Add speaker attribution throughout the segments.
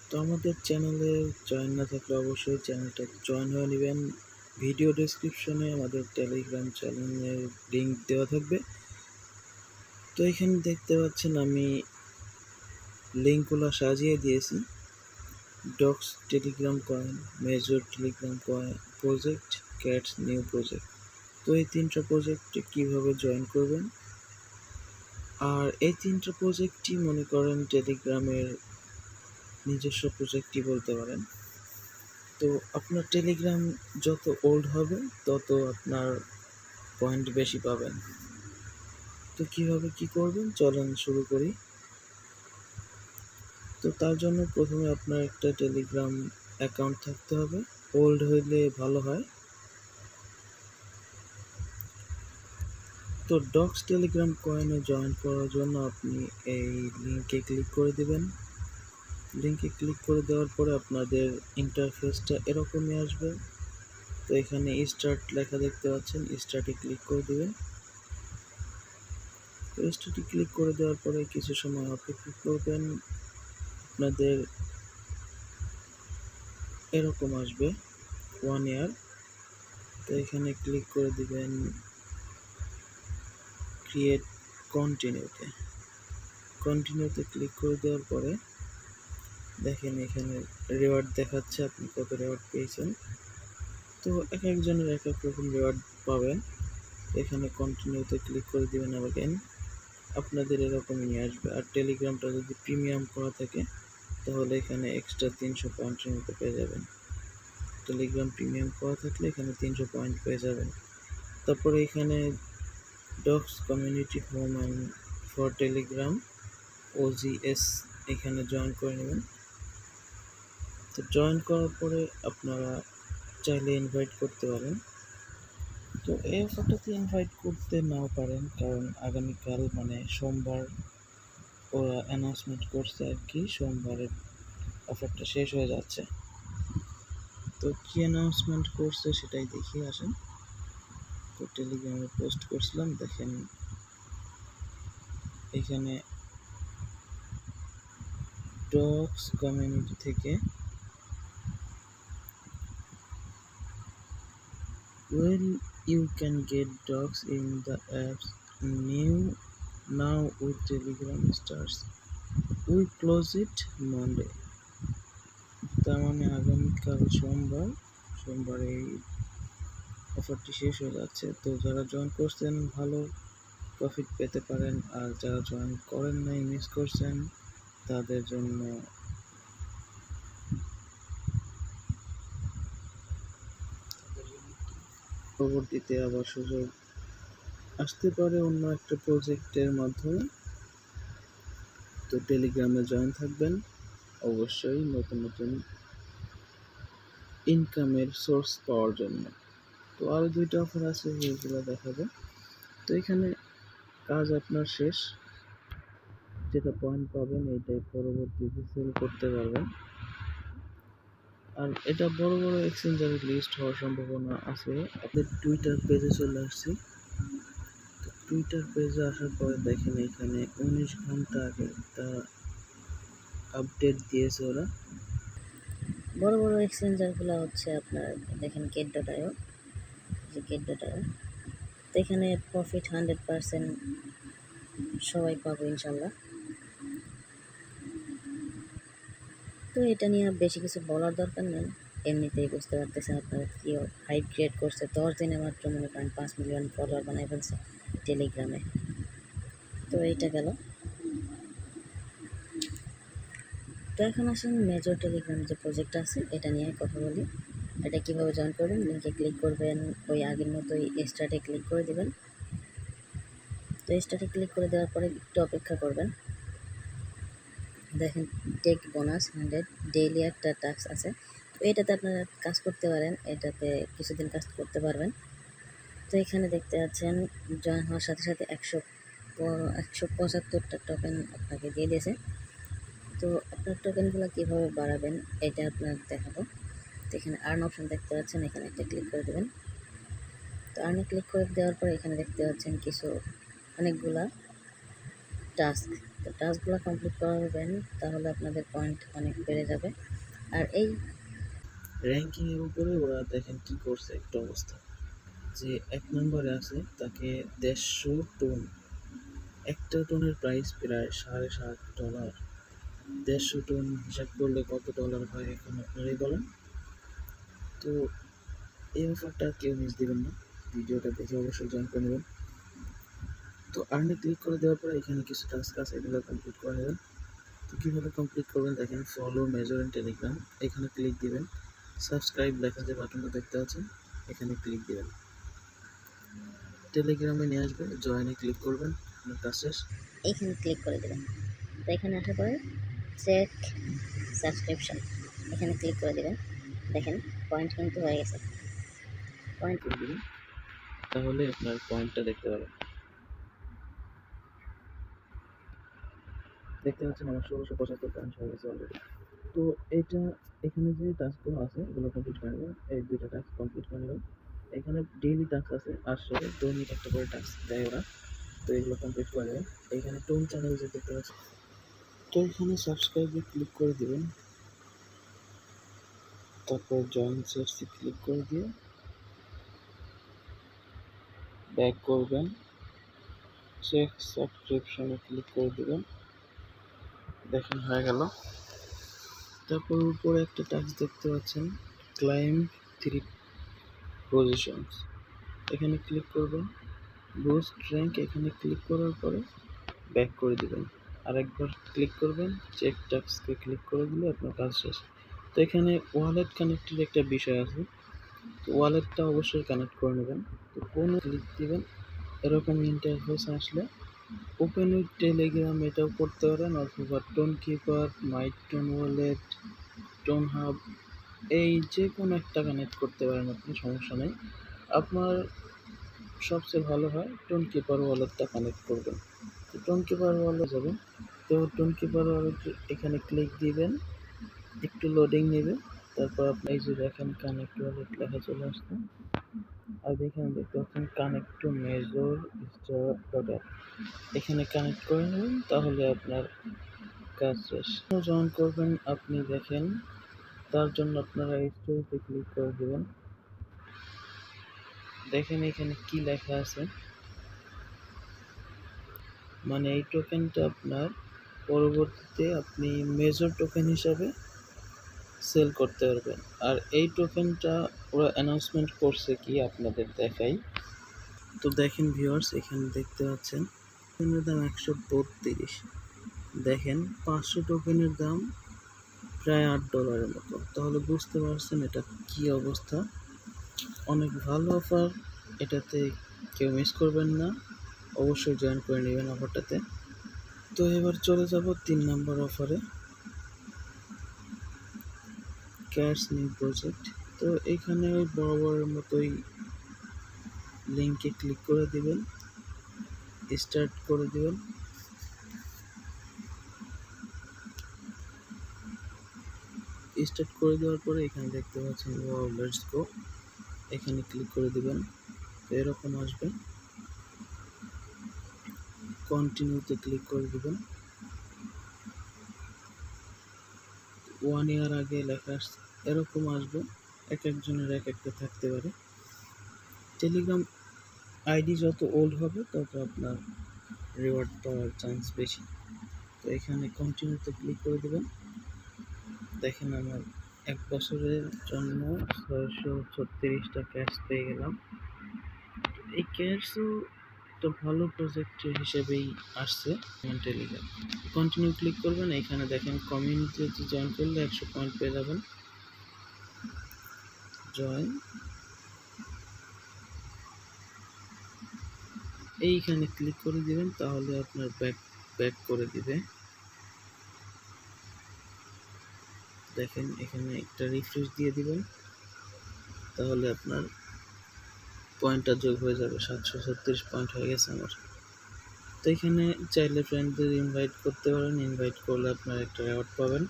Speaker 1: তো আমাদের চ্যানেলে জয়েন না থাকলে অবশ্যই চ্যানেলটা জয়েন হয়ে নেবেন। ভিডিও ডেসক্রিপশনে আমাদের টেলিগ্রাম চ্যানেলের লিঙ্ক দেওয়া থাকবে। তো এখানে দেখতে পাচ্ছেন আমি লিঙ্কগুলো সাজিয়ে দিয়েছি। Dogs Telegram coin, Major Telegram coin project, Cats new project. তো এই তিনটা প্রজেক্টে কীভাবে জয়েন করবেন, আর এই তিনটা প্রজেক্টই মনে করেন টেলিগ্রামের নিজস্ব প্রজেক্টই বলতে পারেন। তো আপনার টেলিগ্রাম যত ওল্ড হবে তত আপনার পয়েন্ট বেশি পাবেন। তো কীভাবে কী করবেন চলেন শুরু করি। তো তার জন্য প্রথমে আপনার একটা টেলিগ্রাম অ্যাকাউন্ট থাকতে হবে, ওল্ড হইলে ভালো হয়। তো ডক্স টেলিগ্রাম কয়েনে জয়েন করার জন্য আপনি এই লিঙ্কে ক্লিক করে দেবেন। লিঙ্কে ক্লিক করে দেওয়ার পরে আপনাদের ইন্টারফেসটা এরকমই আসবে। তো এখানে স্টার্ট লেখা দেখতে পাচ্ছেন, স্টার্টে ক্লিক করে দেবেন। তো স্টার্টে ক্লিক করে দেওয়ার পরে কিছু সময় অপেক্ষা করবেন। আপনাদের এরকম আসবে 1 ইয়ার। তো এখানে ক্লিক করে দিবেন ক্রিয়েট কন্টিনিউতে। কন্টিনিউতে ক্লিক করে দেওয়ার পরে দেখেন এখানে রেওয়ার্ড দেখাচ্ছে আপনি কত রেওয়ার্ড পেয়েছেন। তো এক একজনের এক এক রকম রেওয়ার্ড পাবেন। এখানে কন্টিনিউতে ক্লিক করে দিবেন আবার আপনাদের এরকমই নিয়ে আসবে। আর টেলিগ্রামটা যদি প্রিমিয়াম করা থাকে তাহলে এখানে এক্সট্রা 300 পয়েন্টের মতো পেয়ে যাবেন। টেলিগ্রাম প্রিমিয়াম করা থাকলে এখানে 300 পয়েন্ট পেয়ে যাবেন। তারপরে এখানে Dogs community home and for Telegram OGS এখানে জয়েন করে নেবেন। তো জয়েন করার পরে আপনারা চাইলে ইনভাইট করতে পারেন। তো এই অফারটাতে ইনভাইট করতে নাও পারেন, কারণ আগামীকাল মানে সোমবার ওরা অ্যানাউন্সমেন্ট করছে আর কি, সোমবারের অফারটা শেষ হয়ে যাচ্ছে। তো কী অ্যানাউন্সমেন্ট করছে সেটাই দেখিয়ে আসেন। তো টেলিগ্রামে পোস্ট করছিলাম, দেখেন এখানে ডক্স কমিউনিটি থেকে well you can get dogs in the apps now with Telegram stars we close it Monday। তার মানে আগামীকাল সোমবার এই অফারটি শেষ হয়ে যাচ্ছে। তো যারা জয়েন করছেন ভালো প্রফিট পেতে পারেন, আর যারা জয়েন করেন নাই, মিস করছেন, তাদের জন্য পরবর্তীতে আবার সুযোগ আসতে পারে অন্য একটা প্রজেক্টের মাধ্যমে। তো টেলিগ্রামে জয়েন থাকবেন অবশ্যই নতুন নতুন ইনকামের সোর্স পাওয়ার জন্য। তো আরও 2টা অফার আছে, এইগুলো দেখাবো। তো এখানে কাজ আপনার শেষ, যেটা পয়েন্ট পাবেন এইটাই পরবর্তীতে সেল করতে পারবেন। আর এটা বড় বড় এক্সচেঞ্জারের লিস্ট হওয়ার সম্ভাবনা আছে। আপনাদের টুইটার পেজে চলে আসছি। তো টুইটার পেজে আসার পরে দেখেন এখানে 19 ঘন্টা আগে একটা আপডেট দিয়েছে ওরা।
Speaker 2: বড় বড় এক্সচেঞ্জারগুলো হচ্ছে আপনার দেখেন get.io, যে get.io। তো এখানে প্রফিট 100% সবাই পাবো ইনশাল্লাহ। তো এটা নিয়ে বেশি কিছু বলার দরকার নেই, এমনিতেই বুঝতে পারতেছেন আপনারা কি হাইপ ক্রিয়েট করছে। 10 দিনে মাত্র মনে করেন 5 মিলিয়ন ফলোয়ার বানাই ফেলছে টেলিগ্রামে। তো এইটা গেল। তো এখন আসেন মেজর টেলিগ্রাম যে প্রজেক্ট আছে এটা নিয়ে কথা বলি। এটা কীভাবে জয়েন করবেন, লিঙ্কে ক্লিক করবেন, ওই আগের মতোই স্টার্টে ক্লিক করে দেবেন। তো স্টার্টে ক্লিক করে দেওয়ার পরে একটু অপেক্ষা করবেন। দেখেন টেক বোনাস 100 ডেইলি একটা টাস্ক আছে। তো এটাতে আপনারা কাজ করতে পারেন, এটাতে কিছুদিন কাজ করতে পারবেন। তো এখানে দেখতে পাচ্ছেন জয়েন হওয়ার সাথে সাথে 175টা টোকেন আপনাকে দিয়ে দিয়েছে। তো আপনার টোকেনগুলো কীভাবে বাড়াবেন এটা আপনার দেখাবো। তো এখানে আর্ন অপশন দেখতে পাচ্ছেন, এখানে একটা ক্লিক করে দেবেন। তো আর্নে ক্লিক করে দেওয়ার পর এখানে দেখতে পাচ্ছেন অনেকগুলা টাস্ক তো টাস্কগুলো কমপ্লিট করবেন, তাহলে আপনাদের পয়েন্ট অনেক বেড়ে যাবে। আর এই
Speaker 1: র্যাঙ্কিং এর উপরে ওরা দেখেন কি করছে একটা অবস্থা, যে ১ নম্বরে আছে তাকে ১৫০ টোন, একটা টোনের প্রাইস প্রায় $৭.৫ ১৫০ টোন হিসাব করলে কত ডলার হয় এখন আপনারাই বলেন। তো এই অফারটা কেউ মিস দিবেন না, ভিডিওটা দেখে অবশ্যই জয়েন করে নেবেন। তো আর্নে ক্লিক করে দেওয়ার পরে এখানে কিছু টাস্ক আছে, এগুলো কমপ্লিট করে নেবেন। তো কীভাবে কমপ্লিট করবেন দেখেন, ফলো মেজর অ্যান্ড টেলিগ্রাম, এখানে ক্লিক দিবেন। সাবস্ক্রাইব লেখা যে বাটনটা দেখতে পাচ্ছেন এখানে ক্লিক দিবেন, টেলিগ্রামে নিয়ে আসবে, জয়েনে ক্লিক করবেন, আপনার কাজ শেষ।
Speaker 2: এইখানে ক্লিক করে দেবেন। তো এখানে আসার পরে চেক সাবস্ক্রিপশন, এখানে ক্লিক করে দেবেন। দেখেন পয়েন্ট কিন্তু হয়ে গেছে। পয়েন্ট
Speaker 1: করে দিবেন, তাহলে আপনার পয়েন্টটা দেখতে পাবেন। দেখতে পাচ্ছেন আমার ১৬৭৫ পয়েন্ট হয়ে গেছে অলরেডি। তো এটা এখানে যে টাস্কগুলো আছে এগুলো কমপ্লিট করে নেবেন, এই ২টা টাস্ক কমপ্লিট করে নেবেন। এখানে ডেইলি টাস্ক আছে ৮০০, দৈনিক একটা করে টাস্ক দেয় ওরা, তো এগুলো কমপ্লিট করে নেবেন। এখানে টোন চ্যানেল যে দেখতে পাচ্ছেন, তো এখানে সাবস্ক্রাইবে ক্লিক করে দিবেন, তারপর জয়েন সেটসে ক্লিক করে দিয়ে ব্যাক করবেন, চেক সাবস্ক্রিপশনে ক্লিক করে দিবেন, দেখেন হয়ে গেল। তারপর উপরে একটা টাস্ক দেখতে পাচ্ছেন, ক্লাইম্ব 3 পজিশনস, এখানে ক্লিক করবেন, বুস্ট র্যাঙ্ক, এখানে ক্লিক করার পরে ব্যাক করে দিবেন, আরেকবার ক্লিক করবেন, চেক টাস্কে ক্লিক করে দিলে আপনার কাজ শেষ। তো এখানে ওয়ালেট কানেক্টের একটা বিষয় আছে, তো ওয়ালেটটা অবশ্যই কানেক্ট করে নেবেন। তো কোন ক্লিক দিবেন, এরকম ইন্টারফেস আসলে ওপেন উইথ টেলিগ্রাম এটাও করতে পারেন, অথবা টোন কিপার, মাই টোন ওয়ালেট, টোন হাব, এই যে কোনো একটা কানেক্ট করতে পারেন আপনি, সমস্যা নেই। আপনার সবচেয়ে ভালো হয় টোন কিপার ওয়ালেটটা কানেক্ট করবেন। তো টোন কিপার ওয়ালেট যাবেন, তো টোন কিপার ওয়ালেট এখানে ক্লিক দিবেন, একটু লোডিং নেবে, তারপর আপনি এই যে দেখেন কানেক্ট ওয়ালেট লেখা চলে আসছে, আর এখানে দেখতে পাচ্ছেন connect to major star dot, এখানে কানেক্ট করে নেবেন, তাহলে আপনার কাজ শেষ। জয়েন করবেন আপনি দেখেন, তার জন্য আপনারা এই স্টোরিতে ক্লিক করে দেবেন। দেখেন এখানে কি লেখা আছে, মানে এই টোকেনটা আপনার পরবর্তীতে আপনি মেজর টোকেন হিসাবে সেল করতে পারবেন। আর এই টোকেনটা ওরা অ্যানাউন্সমেন্ট করছে কি আপনাদের দেখাই। তো দেখেন ভিউয়ার্স, এখানে দেখতে পাচ্ছেন টোকেনের দাম ১৩২, দেখেন ৫০০ টোকেনের দাম প্রায় $৮ মতো, তাহলে বুঝতে পারছেন এটা কি অবস্থা। অনেক ভালো অফার, এটাতে কেউ মিস করবেন না, অবশ্যই জয়েন করে নেবেন অফারটাতে। তো এবার চলে যাব ৩ নম্বর অফারে, ক্যাশ নিউ প্রজেক্ট। তো এখানে ওই বরাবরের মতোই লিঙ্কে ক্লিক করে দিবেন, স্টার্ট করে দিবেন। স্টার্ট করে দেওয়ার পরে এখানে দেখতে পাচ্ছেন ওয়াও লেটস গো, এখানে ক্লিক করে দিবেন, তো এরকম আসবে, কন্টিনিউতে ক্লিক করে দিবেন। 1 ইয়ার আগে লেখা এরকম আসবে, এক একজনের এক একটা থাকতে পারে। টেলিগ্রাম আইডি যত ওল্ড হবে তত আপনার রিওয়ার্ড পাওয়ার চান্স বেশি। তো এখানে কন্টিনিউতে ক্লিক করে দেবেন, দেখেন আমার ১ বছরের জন্য ৬৩৬টা ক্যাশ পেয়ে গেলাম। এই ক্যাশও একটা ভালো প্রজেক্ট হিসেবেই আসছে টেলিগ্রাম। কন্টিনিউ ক্লিক করবেন, এখানে দেখেন কমিউনিটিতে জয়েন করলে ১০০ পয়েন্ট পেয়ে যাবেন, জয়েন, এইখানে ক্লিক করে দিবেন, তাহলে আপনার ব্যাক করে দিবে। দেখেন এখানে একটা রিফ্রেশ দিয়ে দিবেন, তাহলে আপনার পয়েন্টটা যোগ হয়ে যাবে, ৭৩৬ পয়েন্ট হয়ে গেছে আমার। তো এখানে চাইলে ফ্রেন্ডদের ইনভাইট করতে পারেন, ইনভাইট করলে আপনারা একটা রেওয়ার্ড পাবেন।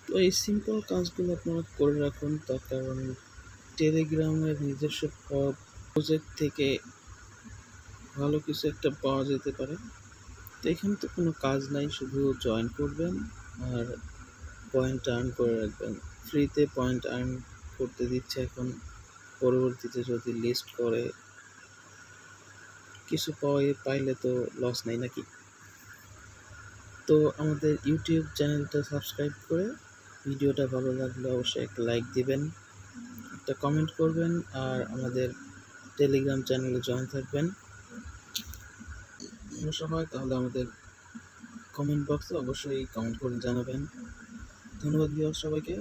Speaker 1: তো এই সিম্পল কাজগুলো আপনারা করে রাখুন, তার কারণ টেলিগ্রামের নিজস্ব প্রজেক্ট থেকে ভালো কিছু একটা পাওয়া যেতে পারে। তো এখানে তো কোনো কাজ নাই, শুধু জয়েন করবেন আর পয়েন্ট আর্ন করে রাখবেন। ফ্রিতে পয়েন্ট আর্ন করতে দিচ্ছে এখন, পরবর্তীতে যদি লিস্ট করে কিছু পাইলে তো লস নাই নাকি। তো আমাদের ইউটিউব চ্যানেলটা সাবস্ক্রাইব করে ভিডিওটা ভালো লাগলে অবশ্যই একটা লাইক দিবেন, একটা কমেন্ট করবেন, আর আমাদের টেলিগ্রাম চ্যানেলে জয়েন থাকবেন সমস্যা হয় তাহলে আমাদের কমেন্ট বক্সে অবশ্যই কমেন্ট করে জানাবেন। ধন্যবাদ ভিউয়ার্স সবাইকে।